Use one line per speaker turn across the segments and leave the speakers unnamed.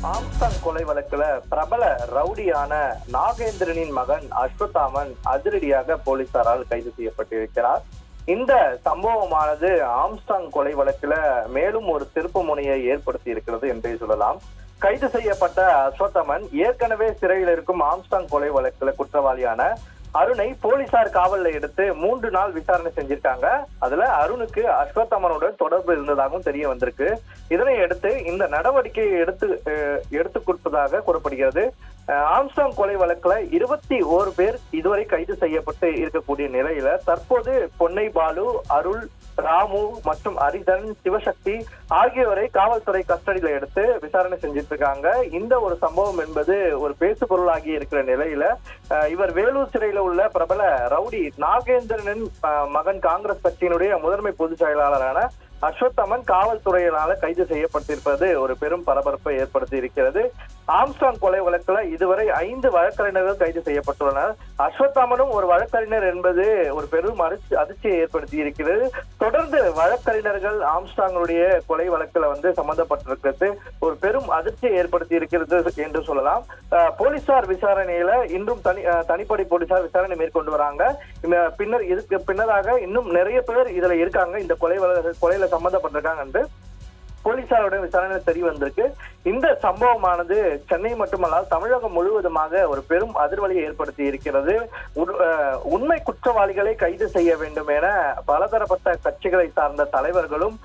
Armstrong கொலை வழக்குல பிரபல ரவுடியான நாகேந்திரனின் மகன் அஸ்வத்தாமன் அதிரடியாக போலீசாரால் கைது செய்யப்பட்டிருக்கிறார். இந்த சம்பவமானது ஆம்ஸ்டாங் கொலை வழக்குல மேலும் ஒரு திருப்பு முனையை ஏற்படுத்தி இருக்கிறது என்றே சொல்லலாம். கைது செய்யப்பட்ட அஸ்வத்தாமன் ஏற்கனவே சிறையில் இருக்கும் ஆம்ஸ்டாங் கொலை வழக்குல குற்றவாளியான அருணை போலீசார் காவல்ல எடுத்து 3 நாள் விசாரணை செஞ்சிருக்காங்க. அதுல அருணுக்கு அஸ்வத்தாமனோட தொடர்பு இருந்ததாகவும் தெரிய வந்திருக்கு. இதனை அடுத்து இந்த நடவடிக்கையை எடுத்து கொடுப்பதாக கூறப்படுகிறது. ஆம்ஸ்டாங் கொலை வழக்குல 21 பேர் இதுவரை கைது செய்யப்பட்டு இருக்கக்கூடிய நிலையில தற்போது பொன்னை பாலு, அருள், ராமு மற்றும் ஹரிதன், சிவசக்தி ஆகியோரை காவல்துறை கஸ்டடியில எடுத்து விசாரணை செஞ்சிட்டு இருக்காங்க. இந்த ஒரு சம்பவம் என்பது ஒரு பேசு பொருளாகி இருக்கிற நிலையில இவர் வேலூர் சிறையில உள்ள பிரபல ரவுடி நாகேந்திரனின் மகன் காங்கிரஸ் கட்சியினுடைய முதன்மை பொதுச் செயலாளரான அஸ்வத்தாமன் காவல்துறையினால கைது செய்யப்பட்டிருப்பது ஒரு பெரும் பரபரப்பை ஏற்படுத்தி இருக்கிறது. ஆம்ஸ்டாங் கொலை வழக்குல இதுவரை 5 வழக்கறிஞர்கள் கைது செய்யப்பட்டுள்ளனர். அஸ்வத்தாமனும் ஒரு வழக்கறிஞர் என்பது ஒரு பெரும் அதிர்ச்சியை ஏற்படுத்தி இருக்கிறது. தொடர்ந்து வழக்கறிஞர்கள் ஆம்ஸ்டாங்களுடைய கொலை வழக்குல சம்பந்தப்பட்டிருக்கிறது ஒரு பெரும் அதிர்ச்சியை ஏற்படுத்தி இருக்கிறது என்று சொல்லலாம். போலீசார் விசாரணையில இன்றும் தனிப்படை போலீசார் விசாரணை மேற்கொண்டு வராங்க. இதுக்கு பின்னராக இன்னும் நிறைய பேர் இதுல இருக்காங்க, இந்த கொலையில சம்பந்தப்பட்டிருக்காங்க என்று போலீசாரோட விசாரணை தெரிய வந்திருக்கு. இந்த சம்பவமானது சென்னை மட்டுமல்லாது தமிழகம் முழுவதுமாக ஒரு பெரும் அதிர்வலியை ஏற்படுத்தி இருக்கிறது. உண்மை குற்றவாளிகளை கைது செய்ய வேண்டும் என பலதரப்பட்ட கட்சிகளை சார்ந்த தலைவர்களும்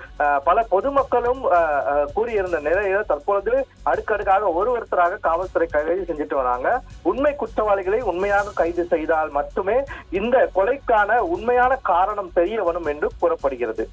பல பொதுமக்களும் கூறியிருந்த நிலையில தற்போது அடுக்கடுக்காக ஒருத்தராக காவல்துறை கைது செஞ்சுட்டு வராங்க. உண்மை குற்றவாளிகளை உண்மையாக கைது செய்தால் மட்டுமே இந்த கொலைக்கான உண்மையான காரணம் தெரிய வரும் என்று கூறப்படுகிறது.